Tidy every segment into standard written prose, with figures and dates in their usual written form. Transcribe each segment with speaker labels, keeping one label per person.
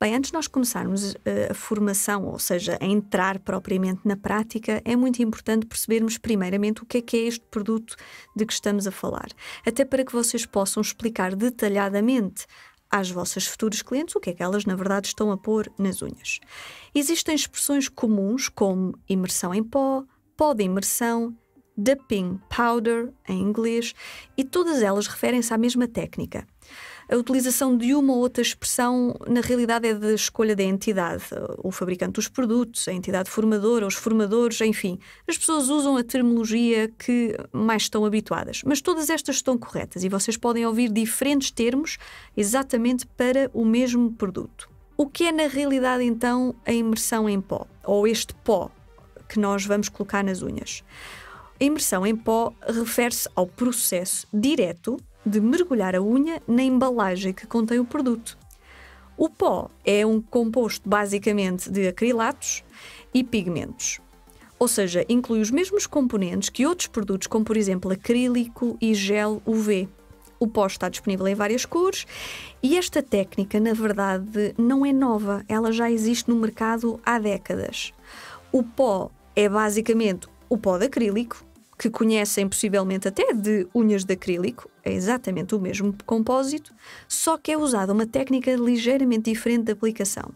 Speaker 1: Bem, antes de nós começarmos a formação, ou seja, a entrar propriamente na prática, é muito importante percebermos primeiramente o que é este produto de que estamos a falar. Até para que vocês possam explicar detalhadamente às vossas futuras clientes o que é que elas na verdade estão a pôr nas unhas. Existem expressões comuns como imersão em pó, pó de imersão, dipping powder em inglês, e todas elas referem-se à mesma técnica. A utilização de uma ou outra expressão, na realidade, é da escolha da entidade, o fabricante dos produtos, a entidade formadora, os formadores, enfim. As pessoas usam a terminologia que mais estão habituadas, mas todas estas estão corretas e vocês podem ouvir diferentes termos exatamente para o mesmo produto. O que é, na realidade, então, a imersão em pó, ou este pó que nós vamos colocar nas unhas? A imersão em pó refere-se ao processo direto de mergulhar a unha na embalagem que contém o produto. O pó é um composto basicamente de acrilatos e pigmentos, ou seja, inclui os mesmos componentes que outros produtos, como por exemplo acrílico e gel UV. O pó está disponível em várias cores e esta técnica, na verdade, não é nova, ela já existe no mercado há décadas. O pó é basicamente o pó de acrílico, que conhecem possivelmente até de unhas de acrílico, é exatamente o mesmo compósito, só que é usada uma técnica ligeiramente diferente de aplicação.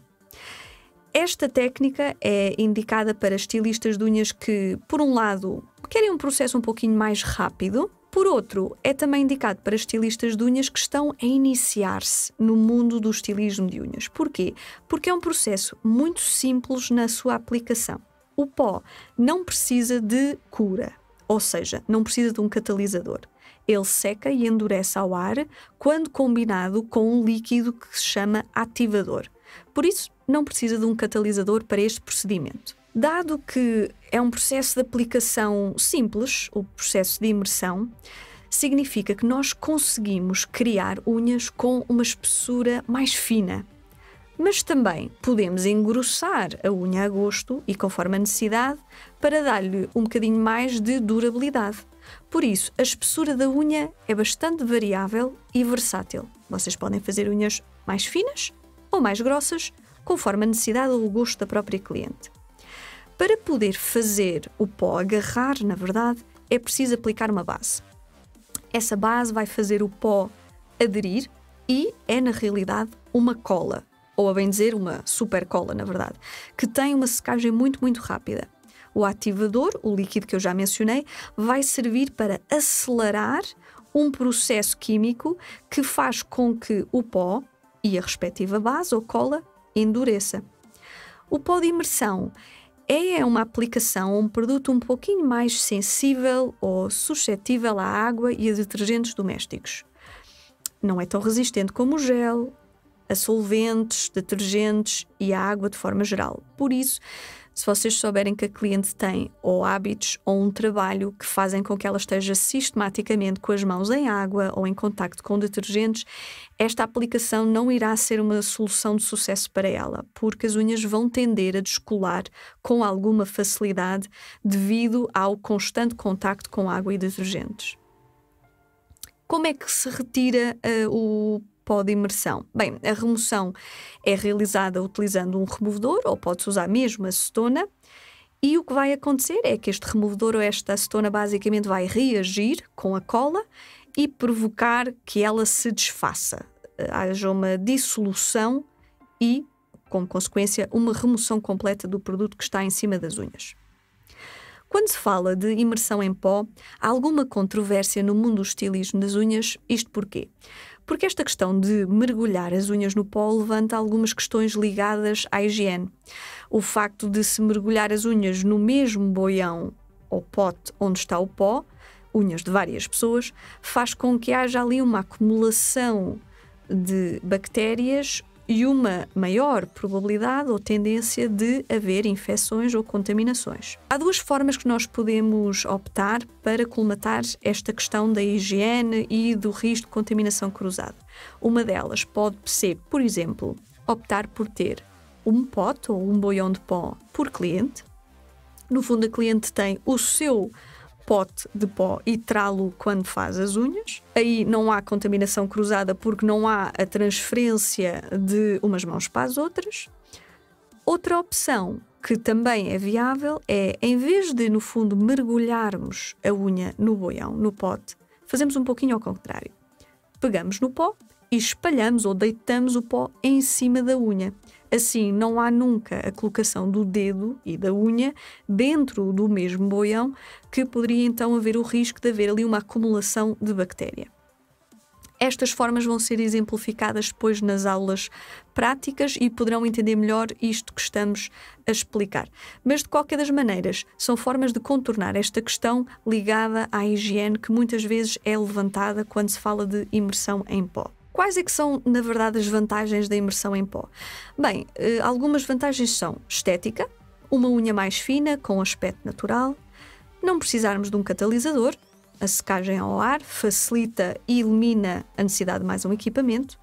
Speaker 1: Esta técnica é indicada para estilistas de unhas que, por um lado, querem um processo um pouquinho mais rápido, por outro, é também indicado para estilistas de unhas que estão a iniciar-se no mundo do estilismo de unhas. Porquê? Porque é um processo muito simples na sua aplicação. O pó não precisa de cura. Ou seja, não precisa de um catalisador. Ele seca e endurece ao ar quando combinado com um líquido que se chama ativador. Por isso, não precisa de um catalisador para este procedimento. Dado que é um processo de aplicação simples, o processo de imersão, significa que nós conseguimos criar unhas com uma espessura mais fina. Mas também podemos engrossar a unha a gosto e conforme a necessidade para dar-lhe um bocadinho mais de durabilidade. Por isso, a espessura da unha é bastante variável e versátil. Vocês podem fazer unhas mais finas ou mais grossas, conforme a necessidade ou o gosto da própria cliente. Para poder fazer o pó agarrar, na verdade, é preciso aplicar uma base. Essa base vai fazer o pó aderir e é, na realidade, uma cola. Ou a bem dizer, uma super cola, na verdade, que tem uma secagem muito, muito rápida. O ativador, o líquido que eu já mencionei, vai servir para acelerar um processo químico que faz com que o pó e a respectiva base ou cola endureça. O pó de imersão é uma aplicação, um produto um pouquinho mais sensível ou suscetível à água e a detergentes domésticos. Não é tão resistente como o gel, a solventes, detergentes e a água de forma geral. Por isso, se vocês souberem que a cliente tem ou hábitos ou um trabalho que fazem com que ela esteja sistematicamente com as mãos em água ou em contacto com detergentes, esta aplicação não irá ser uma solução de sucesso para ela, porque as unhas vão tender a descolar com alguma facilidade devido ao constante contacto com água e detergentes. Como é que se retira o pó de imersão? Bem, a remoção é realizada utilizando um removedor ou pode-se usar mesmo acetona e o que vai acontecer é que este removedor ou esta acetona basicamente vai reagir com a cola e provocar que ela se desfaça, haja uma dissolução e, como consequência, uma remoção completa do produto que está em cima das unhas. Quando se fala de imersão em pó, há alguma controvérsia no mundo do estilismo das unhas. Isto porquê? Porque esta questão de mergulhar as unhas no pó levanta algumas questões ligadas à higiene. O facto de se mergulhar as unhas no mesmo boião ou pote onde está o pó, unhas de várias pessoas, faz com que haja ali uma acumulação de bactérias e uma maior probabilidade ou tendência de haver infecções ou contaminações. Há duas formas que nós podemos optar para colmatar esta questão da higiene e do risco de contaminação cruzada. Uma delas pode ser, por exemplo, optar por ter um pote ou um boião de pó por cliente. No fundo, a cliente tem o seu pote de pó e trá-lo quando faz as unhas. Aí não há contaminação cruzada porque não há a transferência de umas mãos para as outras. Outra opção que também é viável é, em vez de, no fundo, mergulharmos a unha no boião, no pote, fazemos um pouquinho ao contrário. Pegamos no pó e espalhamos ou deitamos o pó em cima da unha. Assim, não há nunca a colocação do dedo e da unha dentro do mesmo boião, que poderia então haver o risco de haver ali uma acumulação de bactéria. Estas formas vão ser exemplificadas depois nas aulas práticas e poderão entender melhor isto que estamos a explicar. Mas, de qualquer das maneiras, são formas de contornar esta questão ligada à higiene que muitas vezes é levantada quando se fala de imersão em pó. Quais é que são, na verdade, as vantagens da imersão em pó? Bem, algumas vantagens são estética, uma unha mais fina, com aspecto natural, não precisarmos de um catalisador, a secagem ao ar facilita e elimina a necessidade de mais um equipamento,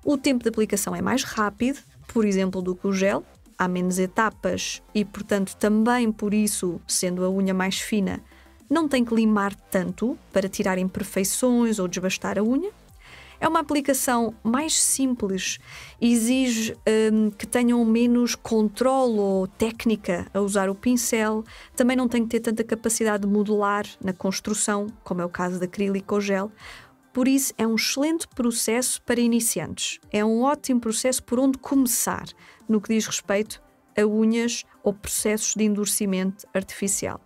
Speaker 1: o tempo de aplicação é mais rápido, por exemplo, do que o gel, há menos etapas e, portanto, também por isso, sendo a unha mais fina, não tem que limar tanto para tirar imperfeições ou desbastar a unha. É uma aplicação mais simples, exige que tenham menos controle ou técnica a usar o pincel, também não tem que ter tanta capacidade de modular na construção, como é o caso de acrílico ou gel. Por isso, é um excelente processo para iniciantes. É um ótimo processo por onde começar no que diz respeito a unhas ou processos de endurecimento artificial.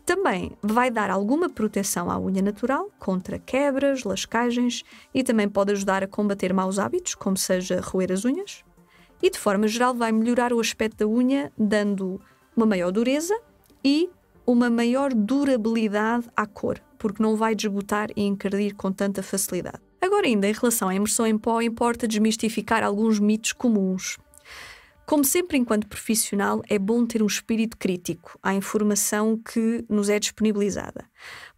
Speaker 1: Também vai dar alguma proteção à unha natural contra quebras, lascagens e também pode ajudar a combater maus hábitos, como seja roer as unhas. E de forma geral vai melhorar o aspecto da unha, dando uma maior dureza e uma maior durabilidade à cor, porque não vai desbotar e encardir com tanta facilidade. Agora ainda em relação à imersão em pó, importa desmistificar alguns mitos comuns. Como sempre, enquanto profissional, é bom ter um espírito crítico à informação que nos é disponibilizada,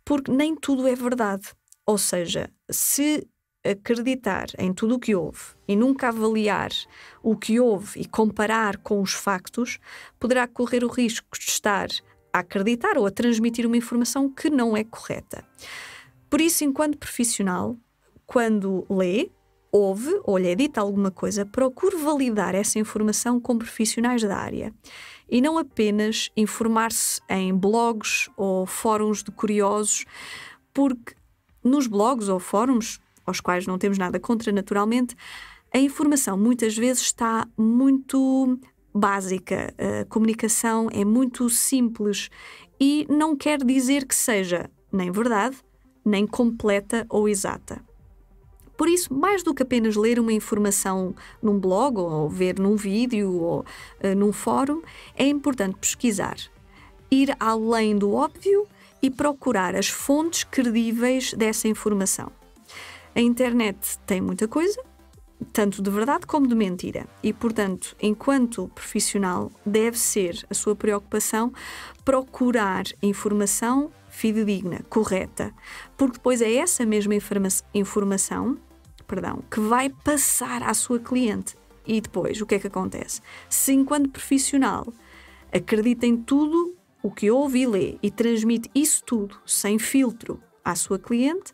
Speaker 1: porque nem tudo é verdade. Ou seja, se acreditar em tudo o que houve e nunca avaliar o que houve e comparar com os factos, poderá correr o risco de estar a acreditar ou a transmitir uma informação que não é correta. Por isso, enquanto profissional, quando lê, ouve ou lhe é dita alguma coisa, procure validar essa informação com profissionais da área e não apenas informar-se em blogs ou fóruns de curiosos, porque nos blogs ou fóruns, aos quais não temos nada contra naturalmente, a informação muitas vezes está muito básica, a comunicação é muito simples e não quer dizer que seja nem verdade, nem completa ou exata. Por isso, mais do que apenas ler uma informação num blog ou ver num vídeo ou num fórum, é importante pesquisar, ir além do óbvio e procurar as fontes credíveis dessa informação. A internet tem muita coisa, tanto de verdade como de mentira, e, portanto, enquanto profissional, deve ser a sua preocupação procurar informação fidedigna, correta, porque depois é essa mesma informação que vai passar à sua cliente. E depois, o que é que acontece? Se, enquanto profissional, acredita em tudo o que ouve e lê e transmite isso tudo sem filtro à sua cliente,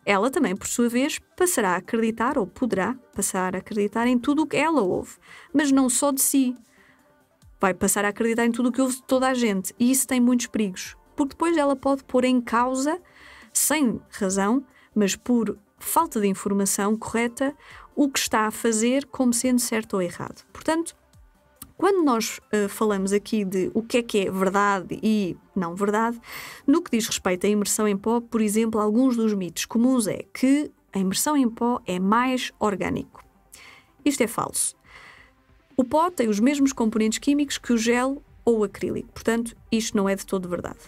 Speaker 1: ela também, por sua vez, passará a acreditar ou poderá passar a acreditar em tudo o que ela ouve, mas não só de si. Vai passar a acreditar em tudo o que ouve de toda a gente e isso tem muitos perigos, porque depois ela pode pôr em causa, sem razão, mas por falta de informação correta, o que está a fazer como sendo certo ou errado. Portanto, quando nós falamos aqui de o que é verdade e não verdade, no que diz respeito à imersão em pó, por exemplo, alguns dos mitos comuns é que a imersão em pó é mais orgânico. Isto é falso. O pó tem os mesmos componentes químicos que o gel ou o acrílico, portanto, isto não é de todo verdade.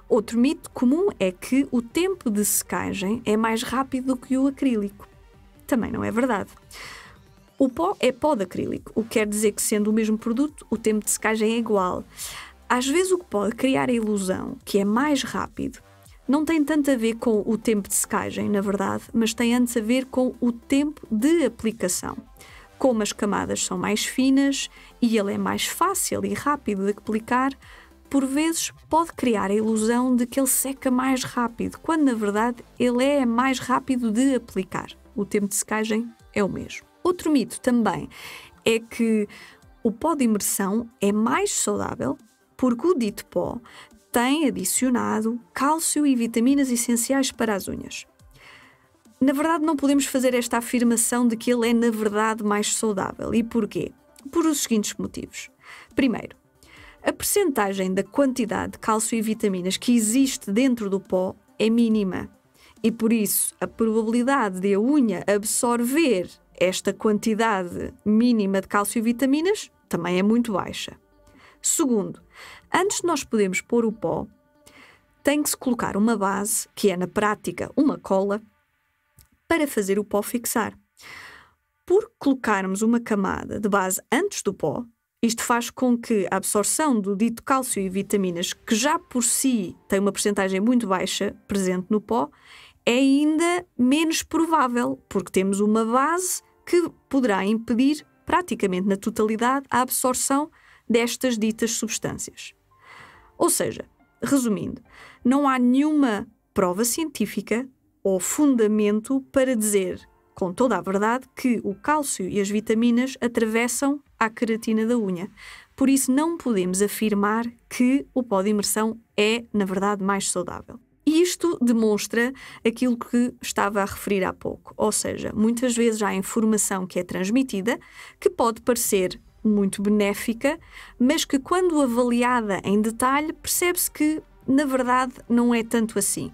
Speaker 1: Outro mito comum é que o tempo de secagem é mais rápido do que o acrílico. Também não é verdade. O pó é pó de acrílico, o que quer dizer que, sendo o mesmo produto, o tempo de secagem é igual. Às vezes o que pode criar a ilusão que é mais rápido não tem tanto a ver com o tempo de secagem, na verdade, mas tem antes a ver com o tempo de aplicação. Como as camadas são mais finas e ele é mais fácil e rápido de aplicar, por vezes pode criar a ilusão de que ele seca mais rápido, quando na verdade ele é mais rápido de aplicar. O tempo de secagem é o mesmo. Outro mito também é que o pó de imersão é mais saudável porque o dito pó tem adicionado cálcio e vitaminas essenciais para as unhas. Na verdade, não podemos fazer esta afirmação de que ele é, na verdade, mais saudável. E porquê? Por os seguintes motivos. Primeiro, a percentagem da quantidade de cálcio e vitaminas que existe dentro do pó é mínima. E por isso, a probabilidade de a unha absorver esta quantidade mínima de cálcio e vitaminas também é muito baixa. Segundo, antes de nós podermos pôr o pó, tem que se colocar uma base, que é na prática uma cola, para fazer o pó fixar. Por colocarmos uma camada de base antes do pó, isto faz com que a absorção do dito cálcio e vitaminas, que já por si tem uma percentagem muito baixa presente no pó, é ainda menos provável, porque temos uma base que poderá impedir praticamente na totalidade a absorção destas ditas substâncias. Ou seja, resumindo, não há nenhuma prova científica ou fundamento para dizer, com toda a verdade, que o cálcio e as vitaminas atravessam a queratina da unha. Por isso, não podemos afirmar que o pó de imersão é, na verdade, mais saudável. E isto demonstra aquilo que estava a referir há pouco. Ou seja, muitas vezes há informação que é transmitida que pode parecer muito benéfica, mas que quando avaliada em detalhe percebe-se que, na verdade, não é tanto assim.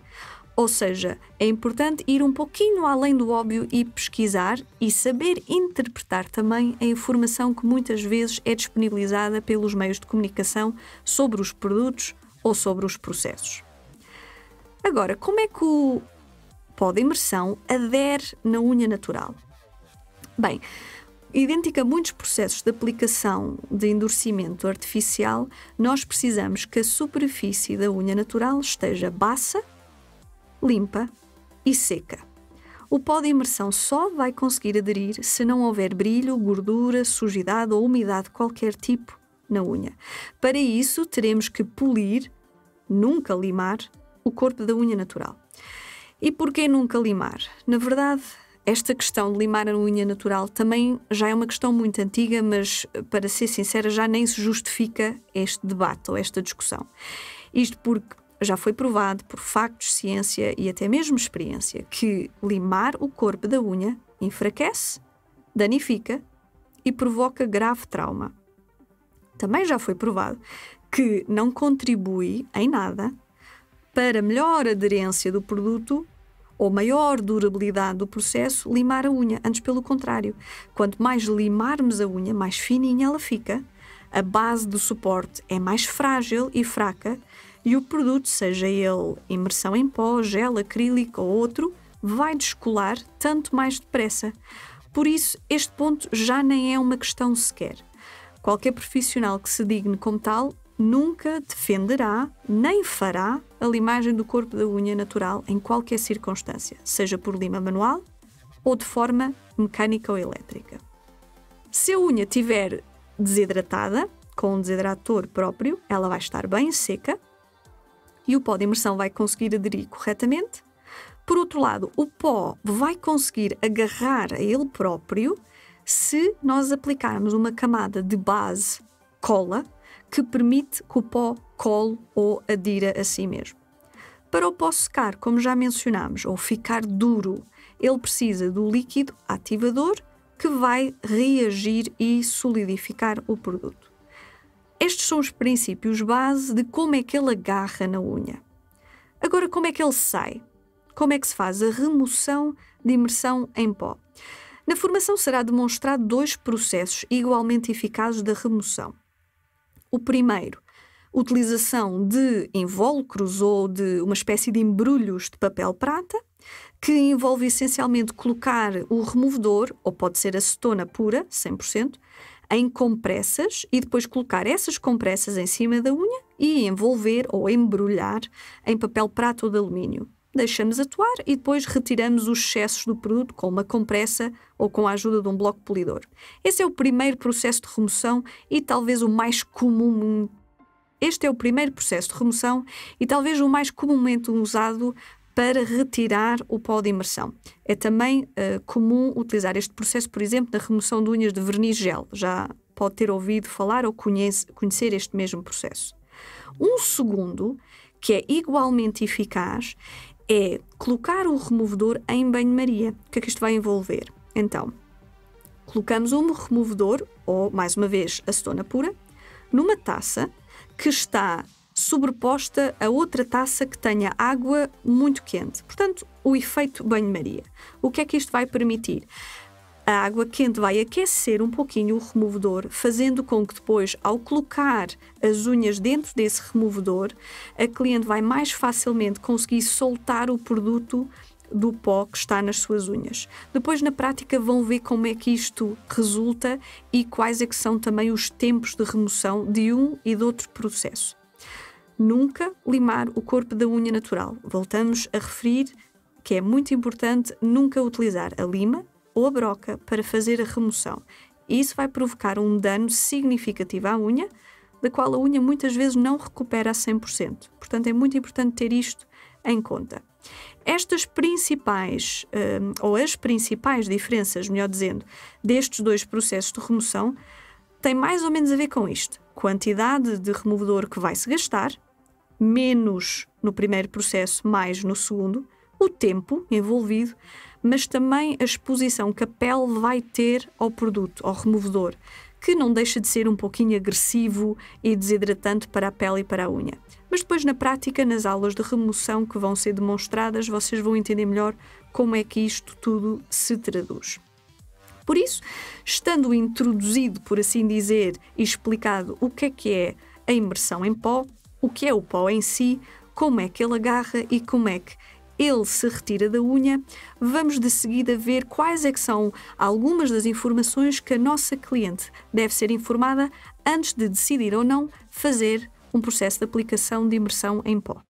Speaker 1: Ou seja, é importante ir um pouquinho além do óbvio e pesquisar e saber interpretar também a informação que muitas vezes é disponibilizada pelos meios de comunicação sobre os produtos ou sobre os processos. Agora, como é que o pó de imersão adere na unha natural? Bem, idêntica a muitos processos de aplicação de endurecimento artificial, nós precisamos que a superfície da unha natural esteja baça, limpa e seca. O pó de imersão só vai conseguir aderir se não houver brilho, gordura, sujidade ou umidade de qualquer tipo na unha. Para isso, teremos que polir, nunca limar, o corpo da unha natural. E porquê nunca limar? Na verdade, esta questão de limar a unha natural também já é uma questão muito antiga, mas, para ser sincera, já nem se justifica este debate ou esta discussão. Isto porque já foi provado por factos, ciência e até mesmo experiência que limar o corpo da unha enfraquece, danifica e provoca grave trauma. Também já foi provado que não contribui em nada para melhor aderência do produto ou maior durabilidade do processo, limar a unha. Antes, pelo contrário, quanto mais limarmos a unha, mais fininha ela fica, a base do suporte é mais frágil e fraca e o produto, seja ele imersão em pó, gel, acrílico ou outro, vai descolar tanto mais depressa. Por isso, este ponto já nem é uma questão sequer. Qualquer profissional que se digne como tal nunca defenderá nem fará a limagem do corpo da unha natural em qualquer circunstância, seja por lima manual ou de forma mecânica ou elétrica. Se a unha estiver desidratada, com um desidrator próprio, ela vai estar bem seca e o pó de imersão vai conseguir aderir corretamente. Por outro lado, o pó vai conseguir agarrar a ele próprio se nós aplicarmos uma camada de base cola que permite que o pó cole ou adira a si mesmo. Para o pó secar, como já mencionámos, ou ficar duro, ele precisa do líquido ativador que vai reagir e solidificar o produto. Estes são os princípios base de como é que ele agarra na unha. Agora, como é que ele sai? Como é que se faz a remoção de imersão em pó? Na formação será demonstrado 2 processos igualmente eficazes de remoção. O primeiro, utilização de invólucros ou de uma espécie de embrulhos de papel prata, que envolve essencialmente colocar o removedor, ou pode ser acetona pura, 100%, em compressas e depois colocar essas compressas em cima da unha e envolver ou embrulhar em papel prata ou de alumínio. Deixamos atuar e depois retiramos os excessos do produto com uma compressa ou com a ajuda de um bloco polidor. Esse é o primeiro processo de remoção e talvez o mais comum Este é o primeiro processo de remoção e talvez o mais comumente usado para retirar o pó de imersão. É também comum utilizar este processo, por exemplo, na remoção de unhas de verniz gel. Já pode ter ouvido falar ou conhecer este mesmo processo. Um segundo, que é igualmente eficaz, é colocar o removedor em banho-maria. O que é que isto vai envolver? Então, colocamos um removedor, ou mais uma vez acetona pura, numa taça que está sobreposta a outra taça que tenha água muito quente. Portanto, o efeito banho-maria. O que é que isto vai permitir? A água quente vai aquecer um pouquinho o removedor, fazendo com que depois, ao colocar as unhas dentro desse removedor, a cliente vai mais facilmente conseguir soltar o produto do pó que está nas suas unhas. Depois, na prática, vão ver como é que isto resulta e quais é que são também os tempos de remoção de um e de outro processo. Nunca limar o corpo da unha natural. Voltamos a referir que é muito importante nunca utilizar a lima ou a broca para fazer a remoção. Isso vai provocar um dano significativo à unha, da qual a unha muitas vezes não recupera a 100%. Portanto, é muito importante ter isto em conta. Estas principais, ou as principais diferenças, melhor dizendo, destes dois processos de remoção, têm mais ou menos a ver com isto. Quantidade de removedor que vai se gastar, menos no primeiro processo, mais no segundo, o tempo envolvido, mas também a exposição que a pele vai ter ao produto, ao removedor, que não deixa de ser um pouquinho agressivo e desidratante para a pele e para a unha. Mas depois, na prática, nas aulas de remoção que vão ser demonstradas, vocês vão entender melhor como é que isto tudo se traduz. Por isso, estando introduzido, por assim dizer, e explicado o que é a imersão em pó, o que é o pó em si, como é que ele agarra e como é que ele se retira da unha, vamos de seguida ver quais é que são algumas das informações que a nossa cliente deve ser informada antes de decidir ou não fazer um processo de aplicação de imersão em pó.